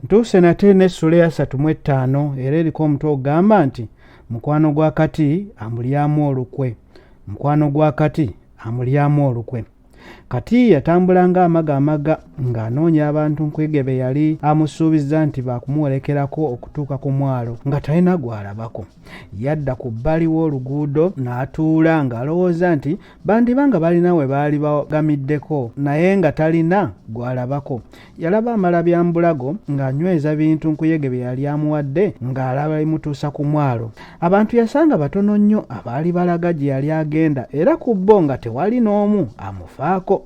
Ntuuse nate n'essula ya 35 era eriko omutwe ogamba nti mukwano gwa kati amulyamu olukwe. Mukwano gwa kati amulyamu olukwe. Kati yatambulanga amaga ng'anoonya abantu nkwege be yali amusuubiza nti baakumuwerekerako okutuuka ku mwalo nga talina gw'alabako. Yadda ku bbali w'oluguudo n'atuula ng'alowooza nti bandiba nga balina we baali bagamiddeko naye nga talina gw'alabako. Yalaba amalabyambulago ng'anyweza bintu nkuyege bye yali amuwadde ng'alaba bimutuusa ku mwalo. Abantu yasanga batono nnyo abaali balaga gye yali agenda era ku bo nga tewali n'omu amufaako.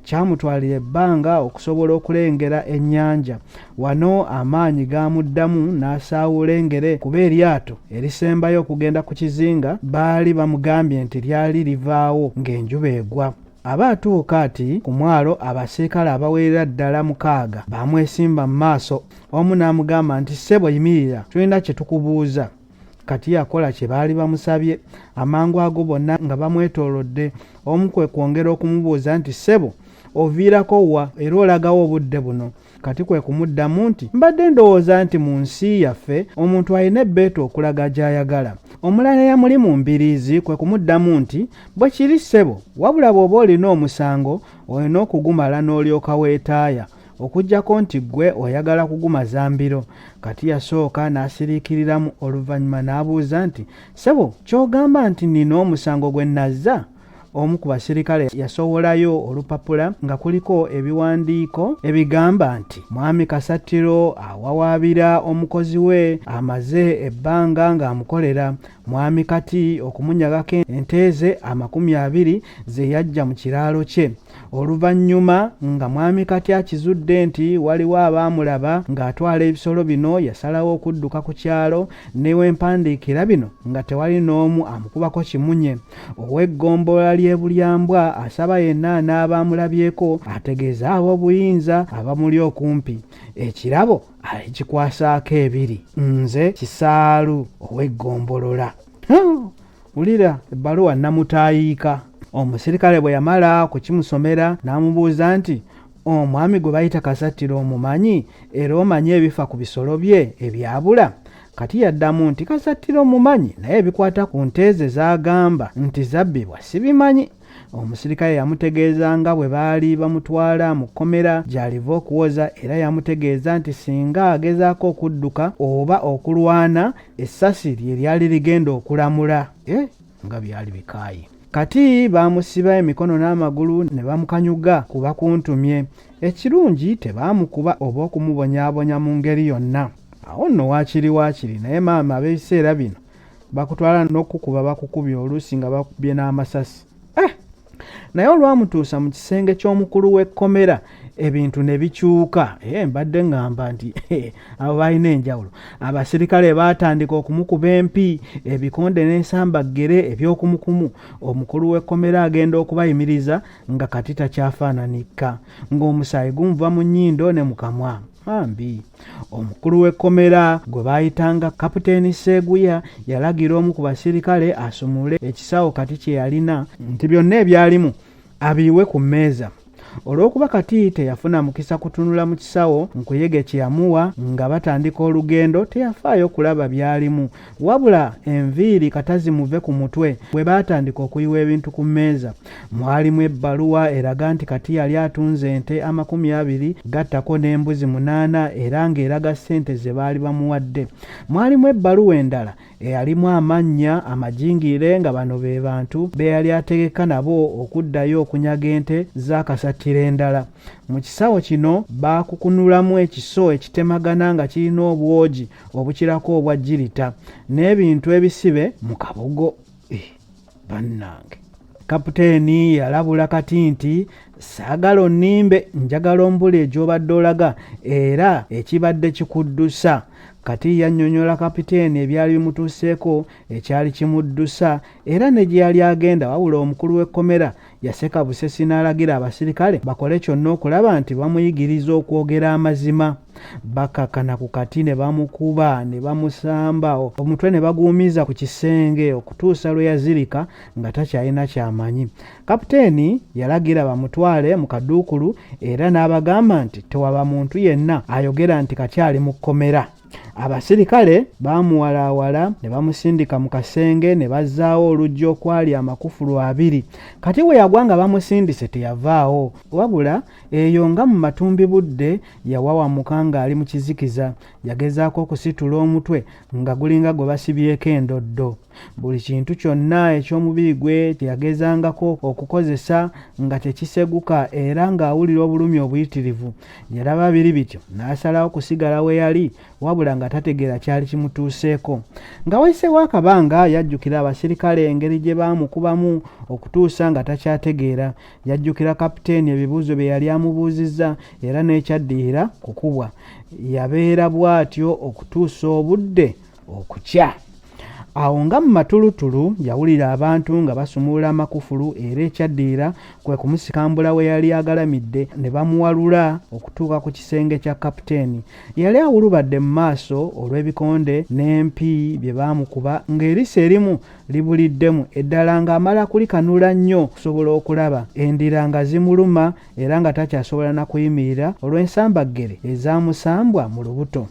Kyamutwalira ebbanga okusobola okulengera ennyanja. Wano amaanyi gaamuddamu n'asaawula engere kuba eryato erisembayo okugenda ku kizinga baali bamugambye nti lyali livaawo ng'enjuba egwa. Aba atuuka ati ku mwalo abasirikale abawerera ddala 6 bamwesimba mu maaso. Omu n'amugamba nti ssebo yimirira, tulina kye tukubuuza. Kati yakola kye baali bamusabye. Amangu ago bonna nga bamwetoolodde. Omu kwe kwongera okumubuuza nti ssebo oviirako wa era olagawo obudde buno? Kati kwe kumuddamu nti mbadde ndowooza nti mu nsi yaffe omuntu alina ebbeetu okulaga gy'ayagala. Omulala yamuli mu mbiriizi kwe kumuddamu nti bwe kiri ssebo, wabula bw'oba olina omusango olina okugumala n'olyoka weetaaya okuggyako nti ggwe oyagala kugumaza mbiro. Kati yasooka n'asiriikiriramu oluvannyuma n'abuuza nti ssebo ky'ogamba nti nina omusango gwe nazza? Omu ku basirikale yasowolayo olupapula nga kuliko ebiwandiiko ebigamba nti Mwami Kasatiro awawaabira omukozi we amaze ebbanga ng'amukolera. Mwami kati okumunyagako ente ze 20 ze yajja mu kiraalo kye. Oluvannyuma nga Mwami kati akizudde nti waliwo abaamulaba ng'atwala ebisolo bino, yasalawo okudduka ku kyalo newempandiikira bino nga tewali n'omu amukubako kimunye. Ow'eggombolola ly'e Bulyambwa asaba yenna n'abaamulabyeko ategeeza ab'obuyinza abamuli okumpi. Ekirabo alikikwasaako ebiri. Nze Kisaalu ow'eggombolola. Wulira ebbaluwa namutaayiika. Omusirikale bwe yamala kukimusomera n'amubuuza nti omwami gwe bayita Kasatiro omumanyi era omanyi ebifa ku bisolo bye ebyabula? Kati yaddamu nti Kasatiro omumanyi naye ebikwata ku nte ze z'agamba nti zabbibwa sibimanyi. Omusirikale yamutegeeza nga bwe baali bamutwala mu kkomera gy'aliva okuwoza era yamutegeeza nti singa agezaako okudduka oba okulwana essasi lye lyali ligenda okulamula. Nga byali bikaayi. Kati baamusiba emikono n'amagulu ne bamukanyuga kuba kuntumye. Ekirungi tebaamukuba oba okumubonyaabonya mu ngeri yonna. Awo nno waakiri naye maama ab'ebiseera bino bakutwala n'okukuba bakukubye oluusi nga bakubye n'amasasi. Naye olwamutuusa mu kisenge ky'omukulu w'ekkomera ebintu ne bikyuka. Mbadde ngamba nti abo balina enjawulo. Abasirikale baatandika okumukuba empi, ebikonde n'ensambaggere eby'okumukumu. Omukulu w'ekkomera agenda okubayimiriza nga kati takyafaananika, ng'omusaayi gumuva mu nnyindo ne mu kamwa. Mbi omukulu w'ekkomera gwe baayitanga Kapiteeni Sseguya yalagira omu ku basirikale asumule ekisawo kati kye yalina nti byonna ebyalimu abiyiwe ku mmeeza. Olw'okuba kati teyafuna mukisa kutunula mu kisawo, nkuyege kye yamuwa nga batandika olugendo teyafaayo kulaba byalimu, wabula enviiri katazi muve ku mutwe bwe baatandika okuyiwa ebintu ku mmeeza. Mwalimu ebbaluwa eraga nti kati yali atunze ente 20 gattako n'embuzi 8 era ng'eraga ssente ze baali bamuwadde. Mwalimu ebbaluwa endala eyalimu amannya amajingire nga bano be bantu be yali ategeka nabo okuddayo okunyaga ente za Kasatiro endala. Mu kisawo kino baakukunulamu ekiso ekitemagana nga kirina obwogi obukirako obwa jirita n'ebintu ebisibe mu kabugo. Bannange, Kapiteeni yalabula kati nti saagala onnimbe, njagala ombula egy'obadde olaga era ekibadde kikuddusa. Kati yannyonnyola Kapiteeni ebyali bimutuuseeko ekyali kimuddusa era ne gye yali agenda, wabula omukulu w'ekkomera yaseka busesi n'alagira abasirikale bakole kyonna okulaba nti bamuyigiriza okwogera amazima. Bakakana ku kati ne bamukuba ne bamusamba, omutwe ne baguumiza ku kisenge okutuusa lwe yazirika nga takyalina kyamanyi. Kapiteeni yalagira bamutwale bamutwale mu kaduukulu era n'abagamba nti tewaba muntu yenna ayogera nti kakyali mu kkomera. Abasirikale baamuwalaawala ne bamusindika mu kasenge ne bazzaawo oluggi okwali amakufulu 2. Kati bwe yagwa nga bamusindise teyavaawo, wabula eyo nga mu matumbi budde yawawamuka ng'ali mu kizikiza. Yagezaako okusitula omutwe nga gulinga gwe basibyeko endoddo. Buli kintu kyonna eky'omubiri gwe teyagezangako okukozesa nga tekiseguka era ng'awulira obulumi obuyitirivu. Yalaba biri bityo n'asalawo kusigala we yali wabula nga tategeera kyali kimutuuseeko. Nga wayiseewo akabanga yajjukira abasirikale engeri gye baamukubamu okutuusa nga takyategeera. Yajjukira kapiteeni ebibuuzo bye yali amubuuzizza era n'ekyaddirira kukubwa. Yabeera bw'atyo okutuusa obudde okukya. Awo nga mu matulutulu yawulira abantu nga basumulula amakufulu era ekyaddirira kwe kumusikambula we yali agalamidde ne bamuwalula okutuuka ku kisenge kya kapiteeni. Yali awulubadde mu maaso olw'ebikonde n'empi bye baamukuba ng'eriiso erimu libuliddemu eddala ng'amala kulikanula nnyo okusobola okulaba. Endira nga zimuluma era nga takyasobola na kuyimirira olw'ensambaggere ezaamusambwa mu lubuto.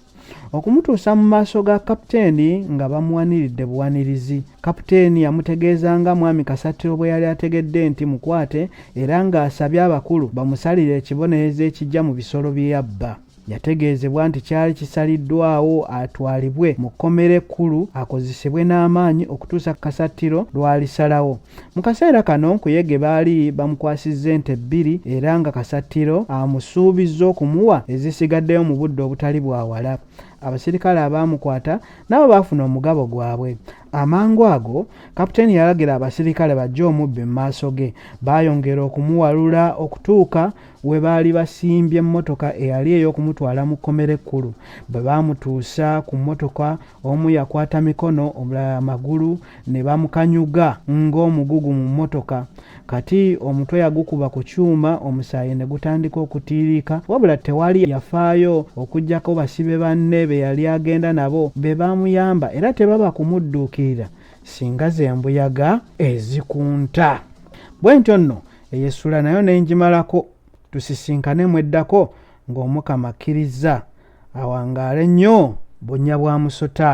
Okumutuusa mu maaso ga kapiteeni nga bamuwaniridde buwanirizi. Kapiteeni yamutegeeza nga mwami Kasatiro bwe yali ategedde nti mukwate era ng'asabye abakulu bamusalire ekibonerezo ekijja mu bisolo bye yabba. Yategeezebwa nti kyali kisaliddwawo atwalibwe mu kkomera ekkulu akozesebwe n'amaanyi okutuusa Kasatiro lw'alisalawo. Mu kaseera kano Nkuyege baali bamukwasizza ente 2 era nga Kasatiro amusuubizza okumuwa ezisigaddeyo mu budde obutali bwawala. Abasirikale abaamukwata nabo baafuna omugabo gwabwe. Amangu ago kapiteeni yalagira abasirikale bajje omubbi mu maaso ge. Baayongera okumuwalula okutuuka we baali basimbye emmotoka eyali ey'okumutwala mu kkomera ekkulu. Bwe baamutuusa ku mmotoka, omu yakwata mikono omulala amagulu ne bamukanyuga ng'omugugu mu mmotoka. Kati omutwe yagukuba ku kyuma, omusaayi ne gutandika okutiirika wabula tewali yafaayo okuggyako basibe banne be yali agenda nabo be baamuyamba era tebaba kumudduukirira singa ze embuyaga ezikunta. Bwe ntyo nno eyessula nayo nengimalako. Tusisinkane mweddako ng'Omukama akkiriza awangaale nnyo bunnya bwa musota.